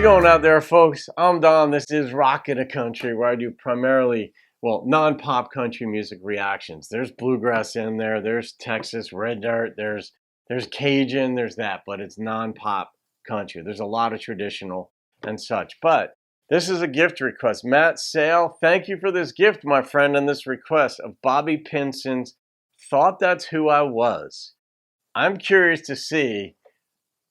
it going out there, folks? I'm Don. This is Rockin' the Country, where I do primarily, well, non-pop country music reactions. There's bluegrass in there. There's Texas red dirt. There's Cajun. There's that, but it's non-pop country. There's a lot of traditional and such. But this is a gift request. Matt Sayle, thank you for this gift, my friend, and this request of Bobby Pinson's "Thought That's Who I Was." I'm curious to see,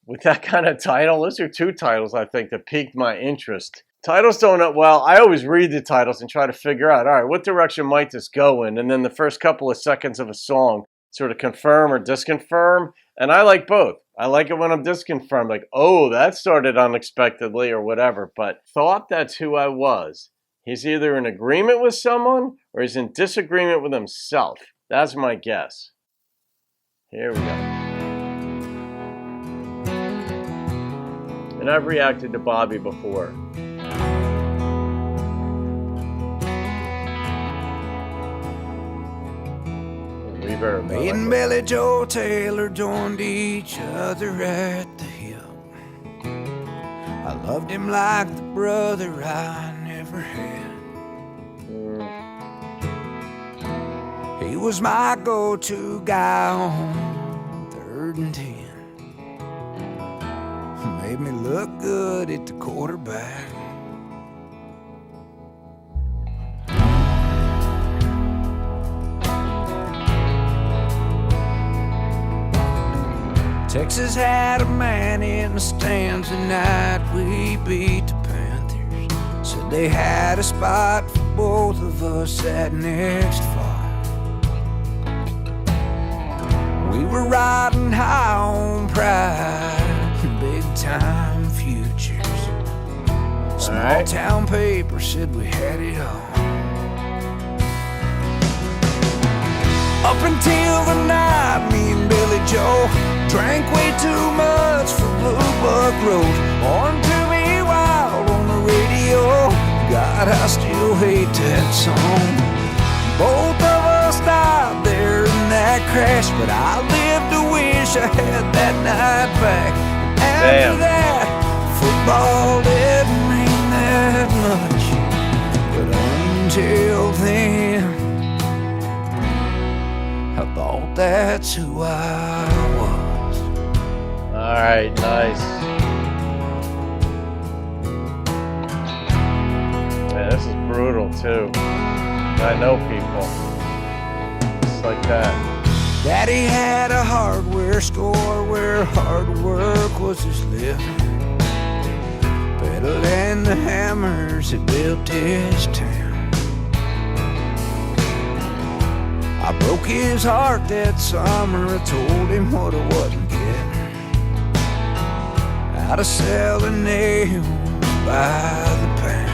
with that kind of title, those are two titles I think that piqued my interest. Titles don't, well, I always read the titles and try to figure out, all right, what direction might this go in? And then the first couple of seconds of a song sort of confirm or disconfirm. And I like both. I like it when I'm disconfirmed, like, oh, that started unexpectedly or whatever. But "Thought That's Who I Was." He's either in agreement with someone or he's in disagreement with himself. That's my guess. Here we go. And I've reacted to Bobby before. Reverb. Me and Billy Joe Taylor joined each other at the hip. I loved him like the brother I never had. He was my go-to guy on 3rd and 10. Made me look good at the quarterback. Texas had a man in the stands the night we beat the Panthers. Said they had a spot for both of us that next fall. We were riding high on pride, big time futures. Small town paper said we had it all. Up until the night, me and Billy Joe drank way too much for Blue Buck Road. On To Be Wild on the radio. God, I still hate that song. Both of us died there in that crash, but I live to wish I had that night back. After that, football didn't mean that much, but until then, I thought that's who I was. All right, nice. Man, this is brutal too. I know people just like that. Daddy had a hardware store where hard work was his living. Better than the hammers that built his town. I broke his heart that summer. I told him what I wasn't getting out of selling nails by the pound.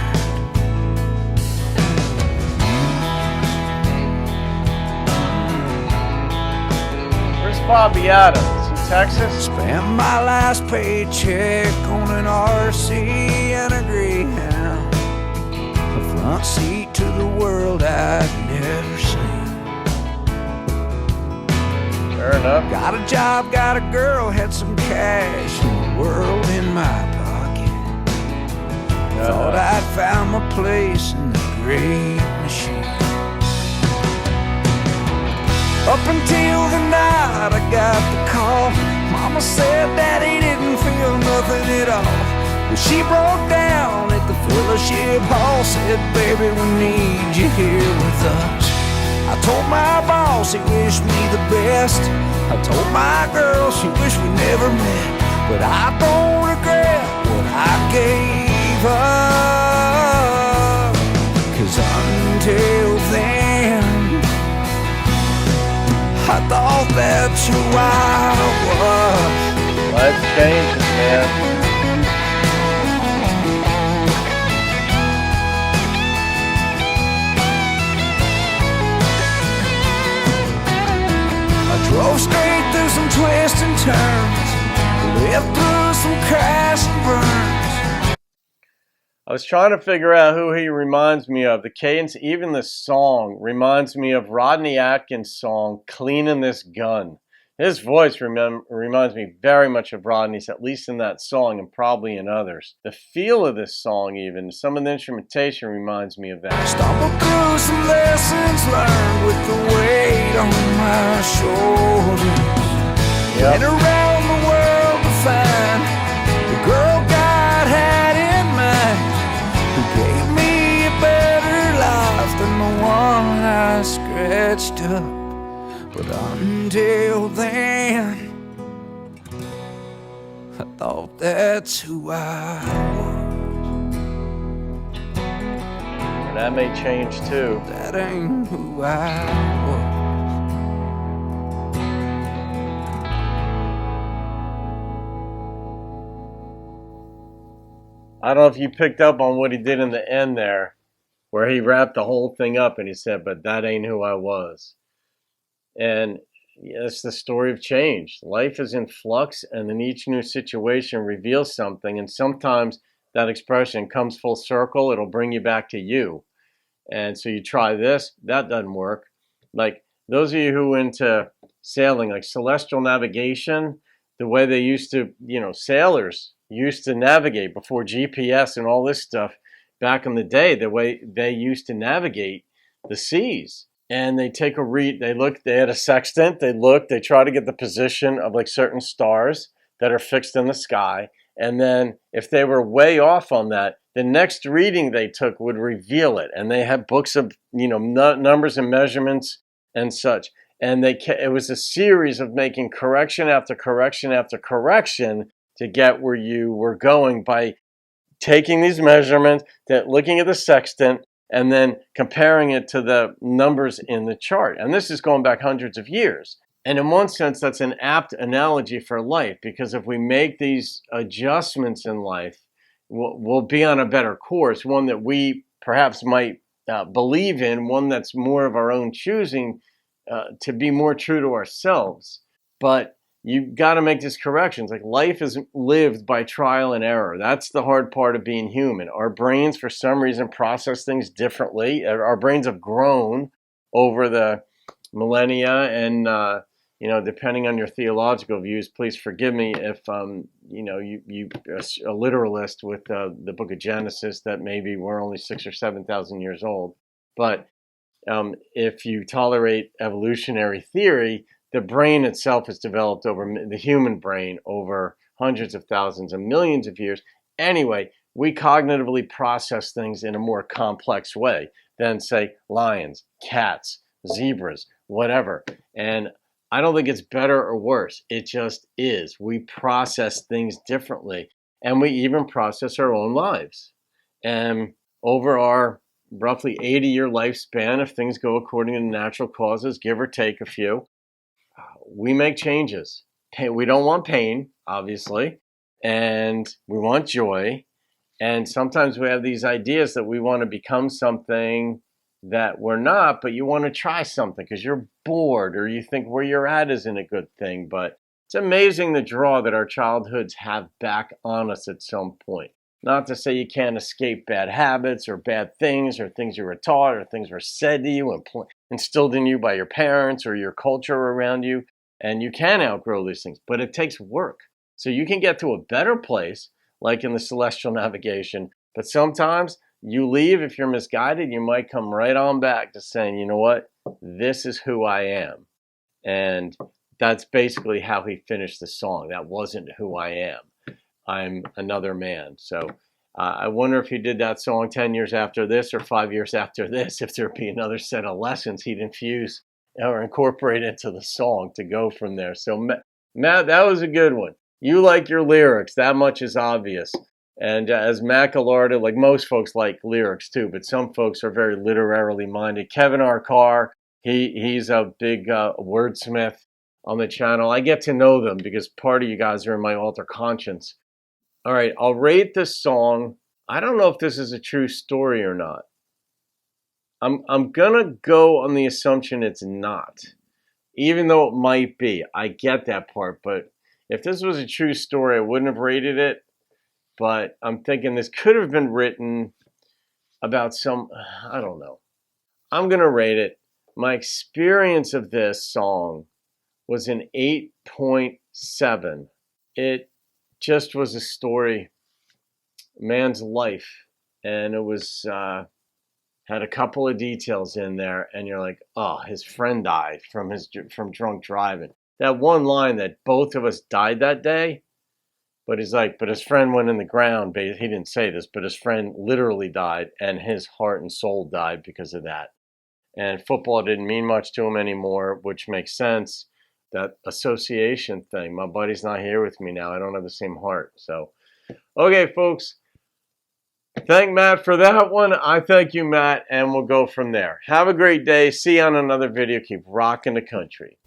Bobby Adams, is he Texas? Spent my last paycheck on an RC and a Greyhound, a front seat to the world I'd never seen. Fair enough. Got a job, got a girl, had some cash, and the world in my pocket. Thought I'd found my place in the great machine. Up until the night I got the call. Mama said Daddy didn't feel nothing at all. Well, she broke down at the fellowship hall. Said, baby, we need you here with us. I told my boss he wished me the best. I told my girl she wished we never met. But I don't regret what I gave up, 'cause until then I thought that's who I was. Life changes, man. I drove straight through some twists and turns, lived through some crash and burns. I was trying to figure out who he reminds me of. The cadence, even the song, reminds me of Rodney Atkins' song, "Cleaning This Gun." His voice reminds me very much of Rodney's, at least in that song and probably in others. The feel of this song, even, some of the instrumentation reminds me of that. Stumble through some lessons learned with the weight on my shoulders. Went around the world to find the girl God had in mind, who gave me a better life than the one I scratched up. But until then, I thought that's who I was. And that may change too. That ain't who I was. I don't know if you picked up on what he did in the end there, where he wrapped the whole thing up and he said, but that ain't who I was. And it's the story of change. Life is in flux, and then each new situation reveals something. And sometimes that expression comes full circle. It'll bring you back to you. And so you try this, that doesn't work. Like those of you who are into sailing, like celestial navigation, the way they used to, sailors used to navigate before GPS and all this stuff back in the day, the way they used to navigate the seas. And they take they had a sextant, they try to get the position of like certain stars that are fixed in the sky. And then if they were way off on that, the next reading they took would reveal it. And they had books of, numbers and measurements and such. And it was a series of making correction after correction after correction to get where you were going by taking these measurements, looking at the sextant, and then comparing it to the numbers in the chart. And this is going back hundreds of years. And in one sense, that's an apt analogy for life, because if we make these adjustments in life, we'll be on a better course, one that we perhaps might believe in, one that's more of our own choosing, to be more true to ourselves. But you've got to make these corrections. Like life is lived by trial and error. That's the hard part of being human. Our brains, for some reason, process things differently. Our brains have grown over the millennia, and depending on your theological views, please forgive me if you a literalist with the Book of Genesis that maybe we're only 6,000 or 7,000 years old. But if you tolerate evolutionary theory, the brain itself has developed the human brain over hundreds of thousands and millions of years. Anyway, we cognitively process things in a more complex way than, say, lions, cats, zebras, whatever. And I don't think it's better or worse. It just is. We process things differently, and we even process our own lives. And over our roughly 80-year lifespan, if things go according to natural causes, give or take a few, we make changes. We don't want pain, obviously, and we want joy. And sometimes we have these ideas that we want to become something that we're not, but you want to try something because you're bored or you think where you're at isn't a good thing. But it's amazing the draw that our childhoods have back on us at some point. Not to say you can't escape bad habits or bad things or things you were taught or things were said to you and instilled in you by your parents or your culture around you. And you can outgrow these things, but it takes work. So you can get to a better place, like in the celestial navigation, but sometimes you leave, if you're misguided, you might come right on back to saying, you know what, this is who I am. And that's basically how he finished the song. That wasn't who I am. I'm another man. So I wonder if he did that song 10 years after this or 5 years after this, if there'd be another set of lessons he'd infuse or incorporate into the song to go from there. So Matt, that was a good one. You like your lyrics. That much is obvious. And as Matt Gallardo, like most folks like lyrics too, but some folks are very literarily minded. Kevin R. Carr, he's a big wordsmith on the channel. I get to know them because part of you guys are in my alter conscience. All right, I'll rate this song. I don't know if this is a true story or not. I'm gonna go on the assumption it's not, even though it might be. I get that part, but if this was a true story, I wouldn't have rated it. But I'm thinking this could have been written about I don't know. I'm gonna rate it. My experience of this song was an 8.7. It just was a story, a man's life, and it was had a couple of details in there, and you're like, oh, his friend died from drunk driving. That one line that both of us died that day, but he's like, but his friend went in the ground. But he didn't say this, but his friend literally died, and his heart and soul died because of that. And football didn't mean much to him anymore, which makes sense. That association thing. My buddy's not here with me now. I don't have the same heart. So, okay, folks. Thank Matt for that one. I thank you, Matt, and we'll go from there. Have a great day. See you on another video. Keep rocking the country.